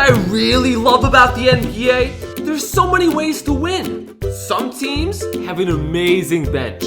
I really love about the NBA? There's so many ways to win. Some teams have an amazing bench.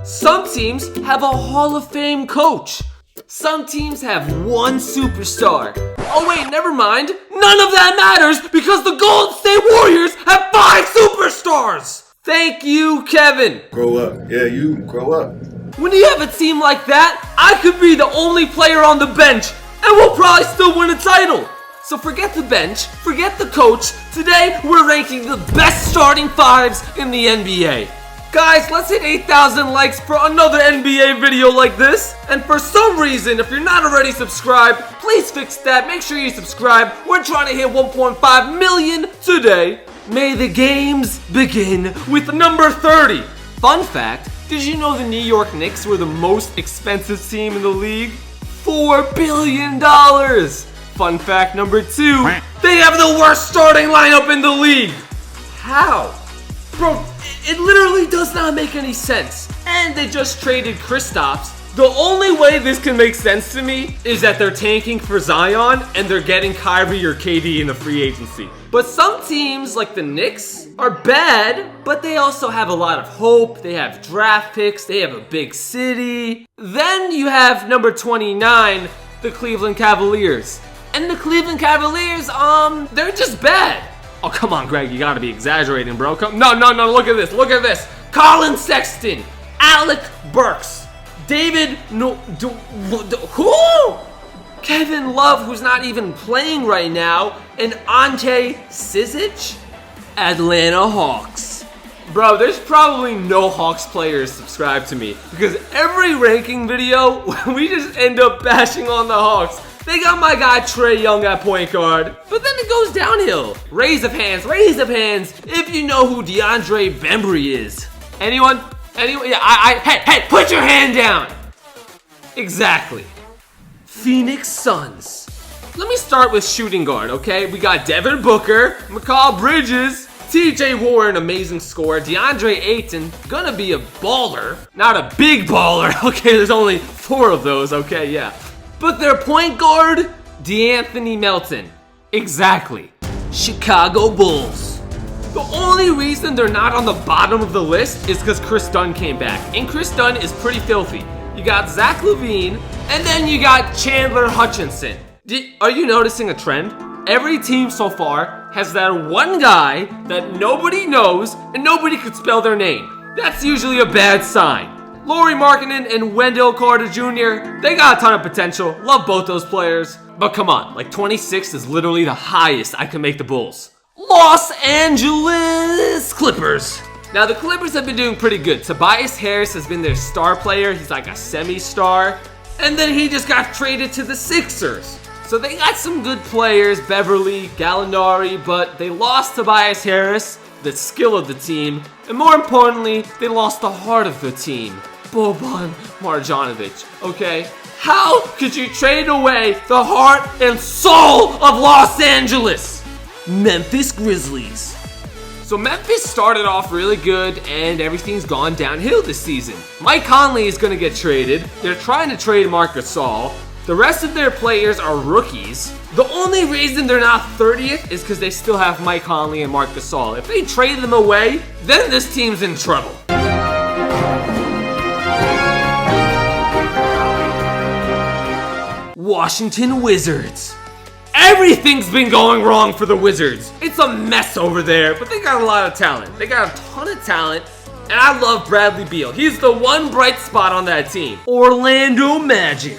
Some teams have a Hall of Fame coach. Some teams have one superstar. Oh wait, never mind. None of that matters because the Golden State Warriors have 5 superstars. Thank you, Kevin. Grow up. Yeah, you grow up. When you have a team like that, I could be the only player on the bench and we'll probably still win a title. So forget the bench, forget the coach. Today, we're ranking the best starting 5s in the NBA. Guys, let's hit 8,000 likes for another NBA video like this. And for some reason, if you're not already subscribed, please fix that. Make sure you subscribe. We're trying to hit 1.5 million today. May the games begin with number 30. Fun fact, did you know the New York Knicks were the most expensive team in the league? $4 billion. Fun fact number 2, they have the worst starting lineup in the league. How? Bro, it literally does not make any sense. And they just traded Kristaps. The only way this can make sense to me is that they're tanking for Zion and they're getting Kyrie or KD in the free agency. But some teams like the Knicks are bad, but they also have a lot of hope. They have draft picks. They have a big city. Then you have number 29, the Cleveland Cavaliers. And the Cleveland Cavaliers, they're just bad. Oh, come on, Greg, you gotta be exaggerating, bro. No, look at this. Colin Sexton, Alec Burks, David, who? Kevin Love, who's not even playing right now, and Ante Cizic, Atlanta Hawks. Bro, there's probably no Hawks players subscribed to me because every ranking video, we just end up bashing on the Hawks. They got my guy Trae Young at point guard, but then it goes downhill. Raise of hands if you know who DeAndre Bembry is. Anyone? Yeah, hey, put your hand down. Exactly. Phoenix Suns. Let me start with shooting guard, okay? We got Devin Booker, Mikal Bridges, TJ Warren, amazing scorer, DeAndre Ayton, gonna be a baller. Not a big baller, okay? There's only 4 of those, okay? Yeah. But their point guard, DeAnthony Melton. Exactly. Chicago Bulls. The only reason they're not on the bottom of the list is because Chris Dunn came back. And Chris Dunn is pretty filthy. You got Zach LaVine, and then you got Chandler Hutchinson. Are you noticing a trend? Every team so far has that one guy that nobody knows and nobody could spell their name. That's usually a bad sign. Lauri Markkanen and Wendell Carter Jr., they got a ton of potential. Love both those players. But come on, like 26 is literally the highest I can make the Bulls. Los Angeles Clippers. Now the Clippers have been doing pretty good. Tobias Harris has been their star player. He's like a semi-star. And then he just got traded to the Sixers. So they got some good players, Beverly, Gallinari, but they lost Tobias Harris, the skill of the team, and more importantly, they lost the heart of the team. Boban Marjanovic, okay? How could you trade away the heart and soul of Los Angeles? Memphis Grizzlies. So Memphis started off really good and everything's gone downhill this season. Mike Conley is going to get traded. They're trying to trade Marc Gasol. The rest of their players are rookies. The only reason they're not 30th is because they still have Mike Conley and Marc Gasol. If they trade them away, then this team's in trouble. Washington Wizards. Everything's been going wrong for the Wizards. It's a mess over there, but they got a lot of talent. They got a ton of talent, and I love Bradley Beal. He's the one bright spot on that team. Orlando Magic.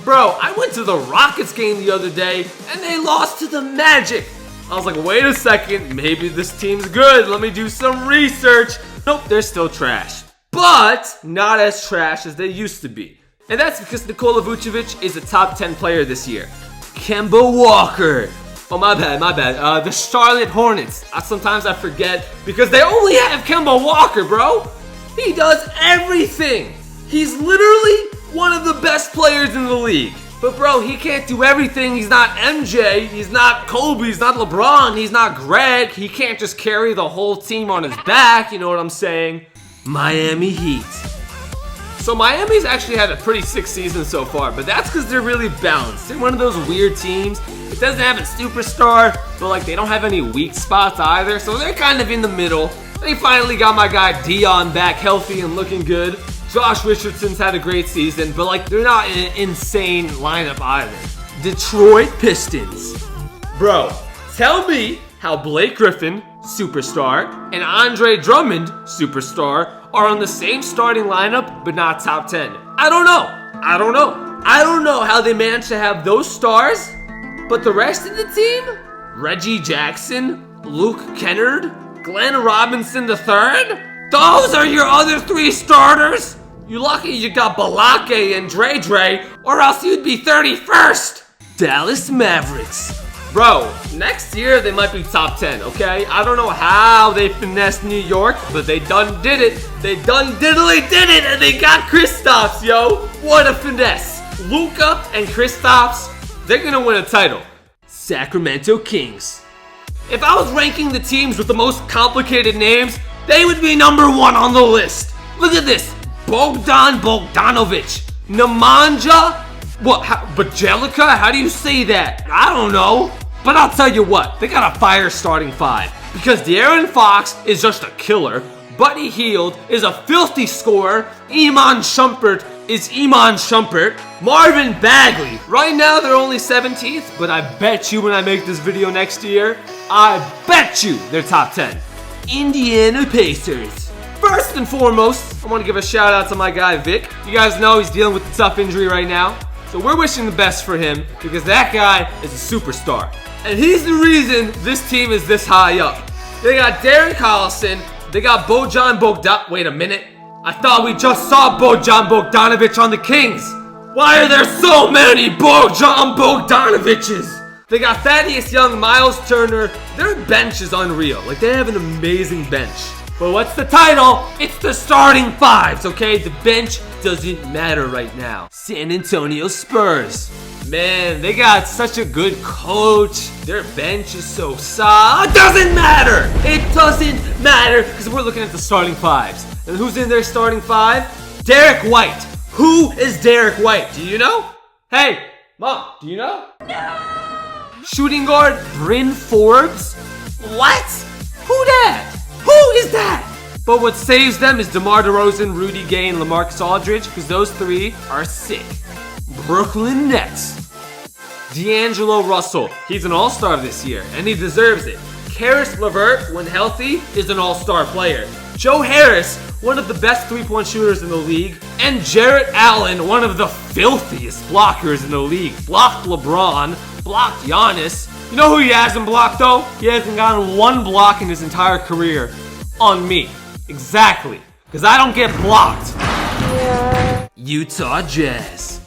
Bro, I went to the Rockets game the other day, and they lost to the Magic. I was like, wait a second, maybe this team's good. Let me do some research. Nope, they're still trash. But not as trash as they used to be. And that's because Nikola Vucevic is a top 10 player this year. Kemba Walker. Oh, my bad. The Charlotte Hornets. Sometimes I forget because they only have Kemba Walker, bro. He does everything. He's literally one of the best players in the league. But bro, he can't do everything. He's not MJ. He's not Kobe. He's not LeBron. He's not Greg. He can't just carry the whole team on his back. You know what I'm saying? Miami Heat. So Miami's actually had a pretty sick season so far, but that's because they're really balanced. They're one of those weird teams. It doesn't have a superstar, but like they don't have any weak spots either, so they're kind of in the middle. They finally got my guy Dion back healthy and looking good. Josh Richardson's had a great season, but like they're not in an insane lineup either. Detroit Pistons. Bro, tell me how Blake Griffin, superstar, and Andre Drummond, superstar, are on the same starting lineup but not top 10. I don't know how they managed to have those stars, but the rest of the team? Reggie Jackson, Luke Kennard, Glenn Robinson III? Those are your other 3 starters? You lucky you got Balake and Dre, or else you'd be 31st. Dallas Mavericks. Bro, next year they might be top 10, okay? I don't know how they finessed New York, but they done did it. They done diddly did it, and they got Kristaps, yo. What a finesse. Luka and Kristaps, they're gonna win a title. Sacramento Kings. If I was ranking the teams with the most complicated names, they would be number 1 on the list. Look at this. Bogdan Bogdanovic. Nemanja? What? Bjelica? How do you say that? I don't know. But I'll tell you what, they got a fire starting 5. Because De'Aaron Fox is just a killer. Buddy Hield is a filthy scorer. Iman Shumpert is Iman Shumpert. Marvin Bagley. Right now they're only 17th, but I bet you when I make this video next year, I bet you they're top 10. Indiana Pacers. First and foremost, I want to give a shout out to my guy Vic. You guys know he's dealing with a tough injury right now. So we're wishing the best for him because that guy is a superstar. And he's the reason this team is this high up. They got Darren Collison. They got Bojan Bogdan. Wait a minute. I thought we just saw Bojan Bogdanovic on the Kings. Why are there so many Bojan Bogdanoviches? They got Thaddeus Young, Miles Turner. Their bench is unreal. Like, they have an amazing bench. But what's the title? It's the starting 5s, okay? The bench doesn't matter right now. San Antonio Spurs. Man, they got such a good coach. Their bench is so solid. It doesn't matter! It doesn't matter because we're looking at the starting 5s. And who's in their starting 5? Derek White. Who is Derek White? Do you know? Hey, Mom, do you know? No! Shooting guard Bryn Forbes? What? Who that? Who is that? But what saves them is DeMar DeRozan, Rudy Gay, and LaMarcus Aldridge, because those 3 are sick. Brooklyn Nets. D'Angelo Russell. He's an all-star this year, and he deserves it. Karis LeVert, when healthy, is an all-star player. Joe Harris, one of the best 3-point shooters in the league. And Jarrett Allen, one of the filthiest blockers in the league. Blocked LeBron, blocked Giannis. You know who he hasn't blocked though? He hasn't gotten 1 block in his entire career on me. Exactly. Because I don't get blocked. Utah Jazz.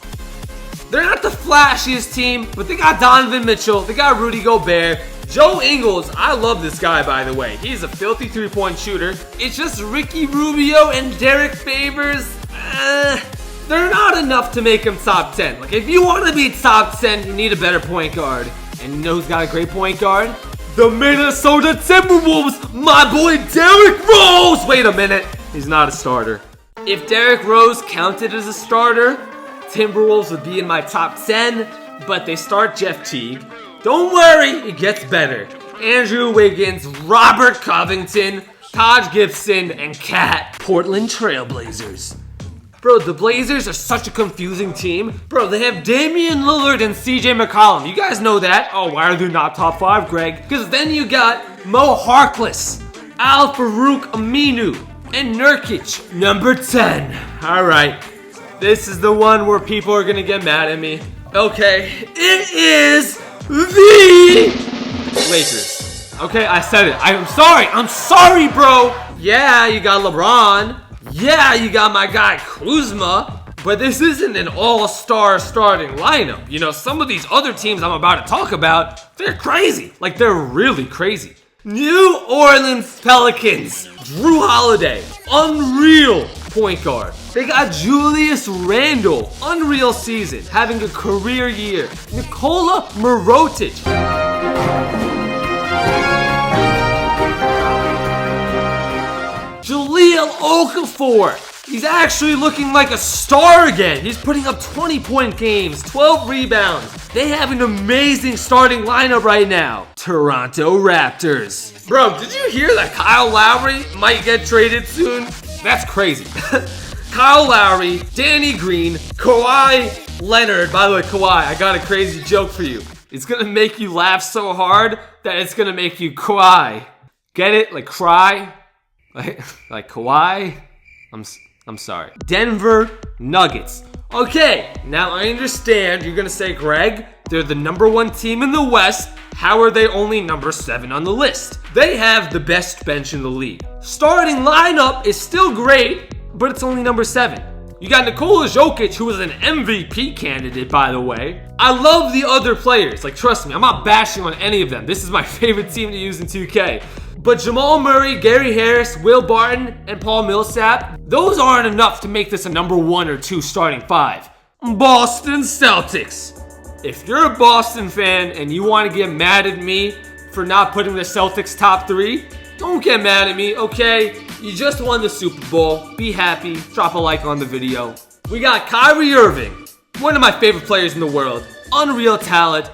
They're not the flashiest team, but they got Donovan Mitchell, they got Rudy Gobert. Joe Ingles, I love this guy by the way. He's a filthy 3-point shooter. It's just Ricky Rubio and Derek Favors. They're not enough to make him top 10. Like, if you want to be top 10, you need a better point guard. And you know who's got a great point guard? The Minnesota Timberwolves, my boy Derrick Rose! Wait a minute, he's not a starter. If Derrick Rose counted as a starter, Timberwolves would be in my top 10, but they start Jeff Teague. Don't worry, it gets better. Andrew Wiggins, Robert Covington, Taj Gibson, and Cat. Portland Trailblazers. Bro, the Blazers are such a confusing team. Bro, they have Damian Lillard and CJ McCollum. You guys know that. Oh, why are they not top 5, Greg? Because then you got Mo Harkless, Al Farouk Aminu, and Nurkic. Number 10. All right. This is the one where people are going to get mad at me. Okay. It is the Lakers. Okay, I said it. I'm sorry. I'm sorry, bro. Yeah, you got LeBron. Yeah, you got my guy Kuzma, but this isn't an all-star starting lineup. You know, some of these other teams I'm about to talk about, they're crazy. Like, they're really crazy. New Orleans Pelicans, Drew Holiday, unreal point guard. They got Julius Randle, unreal season, having a career year. Nikola Mirotic. Jahlil Okafor, He's actually looking like a star again. He's putting up 20-point games, 12 rebounds. They have an amazing starting lineup right now. Toronto Raptors. Bro, did you hear that Kyle Lowry might get traded soon? That's crazy. Kyle Lowry, Danny Green, Kawhi Leonard. By the way, Kawhi, I got a crazy joke for you. It's gonna make you laugh so hard that it's gonna make you cry. Get it? Like cry? Like Kawhi? I'm sorry. Denver Nuggets. Okay, now I understand you're gonna say, Greg, they're the #1 team in the West. How are they only number 7 on the list? They have the best bench in the league. Starting lineup is still great, but it's only number 7. You got Nikola Jokic, who was an MVP candidate, by the way. I love the other players. Like, trust me, I'm not bashing on any of them. This is my favorite team to use in 2K. But Jamal Murray, Gary Harris, Will Barton, and Paul Millsap, those aren't enough to make this a #1 or 2 starting 5. Boston Celtics. If you're a Boston fan and you want to get mad at me for not putting the Celtics top 3, don't get mad at me, okay? You just won the Super Bowl. Be happy. Drop a like on the video. We got Kyrie Irving, one of my favorite players in the world. Unreal talent.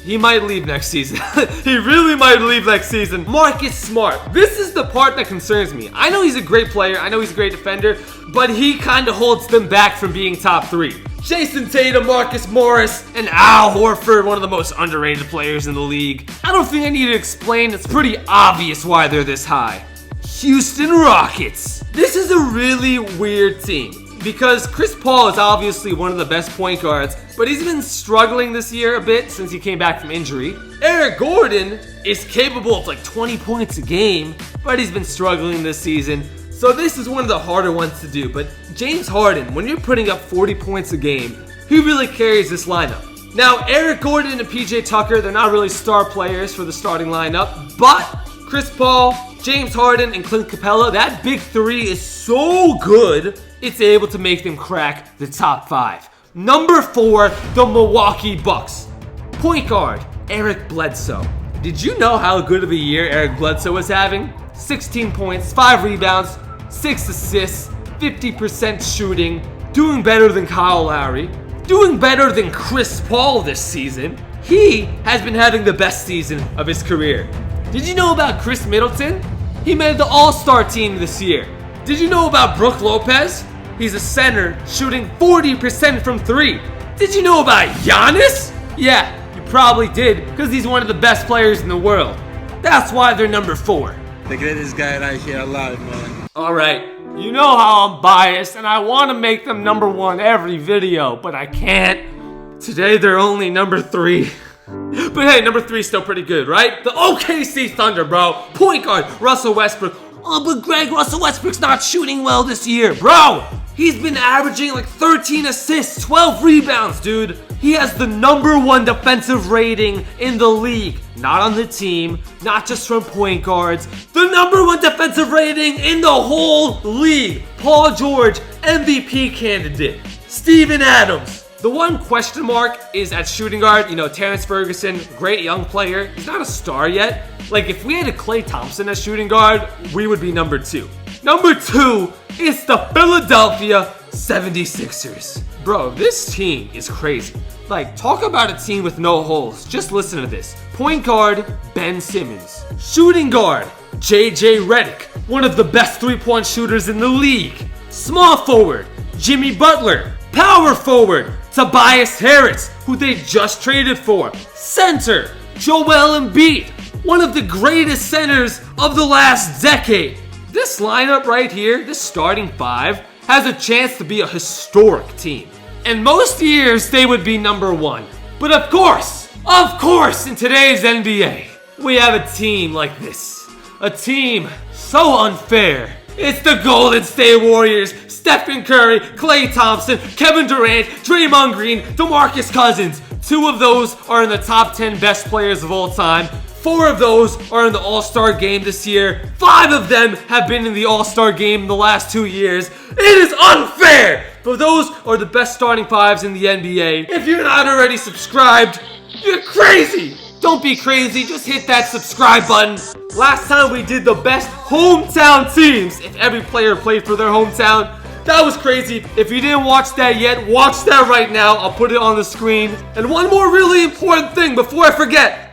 He might leave next season. He really might leave next season. Marcus Smart. This is the part that concerns me. I know he's a great player. I know he's a great defender. But he kind of holds them back from being top 3. Jason Tatum, Marcus Morris, and Al Horford, one of the most underrated players in the league. I don't think I need to explain. It's pretty obvious why they're this high. Houston Rockets. This is a really weird team because Chris Paul is obviously one of the best point guards, but he's been struggling this year a bit since he came back from injury. Eric Gordon is capable of like 20 points a game, but he's been struggling this season. So this is one of the harder ones to do, but James Harden, when you're putting up 40 points a game, he really carries this lineup. Now, Eric Gordon and PJ Tucker, they're not really star players for the starting lineup, but Chris Paul, James Harden, and Clint Capella, that big 3 is so good, it's able to make them crack the top 5. Number 4, the Milwaukee Bucks. Point guard, Eric Bledsoe. Did you know how good of a year Eric Bledsoe was having? 16 points, 5 rebounds, 6 assists, 50% shooting, doing better than Kyle Lowry, doing better than Chris Paul this season. He has been having the best season of his career. Did you know about Chris Middleton? He made the All-Star team this year. Did you know about Brook Lopez? He's a center shooting 40% from 3. Did you know about Giannis? Yeah, you probably did because he's one of the best players in the world. That's why they're number 4. The greatest guy right here alive, man. Alright, you know how I'm biased and I want to make them number 1 every video, but I can't. Today they're only number 3. But hey, number 3 is still pretty good, right? The OKC Thunder, bro. Point guard, Russell Westbrook. Oh, but Greg, Russell Westbrook's not shooting well this year. Bro, he's been averaging like 13 assists, 12 rebounds, dude. He has the #1 defensive rating in the league. Not on the team, not just from point guards. The #1 defensive rating in the whole league. Paul George, MVP candidate. Steven Adams. The one question mark is at shooting guard. You know, Terrence Ferguson, great young player. He's not a star yet. Like, if we had a Klay Thompson as shooting guard, we would be number 2. Number 2 is the Philadelphia 76ers. Bro, this team is crazy. Like, talk about a team with no holes. Just listen to this. Point guard, Ben Simmons. Shooting guard, JJ Redick, one of the best 3-point shooters in the league. Small forward, Jimmy Butler. Power forward, Tobias Harris, who they just traded for. Center, Joel Embiid, one of the greatest centers of the last decade. This lineup right here, this starting 5, has a chance to be a historic team. And most years, they would be number 1. But of course, in today's NBA, we have a team like this. A team so unfair. It's the Golden State Warriors. Stephen Curry, Klay Thompson, Kevin Durant, Draymond Green, DeMarcus Cousins. 2 of those are in the top 10 best players of all time. 4 of those are in the All-Star game this year. 5 of them have been in the All-Star game in the last 2 years. It is unfair! But those are the best starting 5s in the NBA. If you're not already subscribed, you're crazy! Don't be crazy, just hit that subscribe button. Last time we did the best hometown teams. If every player played for their hometown, That was crazy. If you didn't watch that yet, watch that right now. I'll put it on the screen. And one more really important thing before I forget.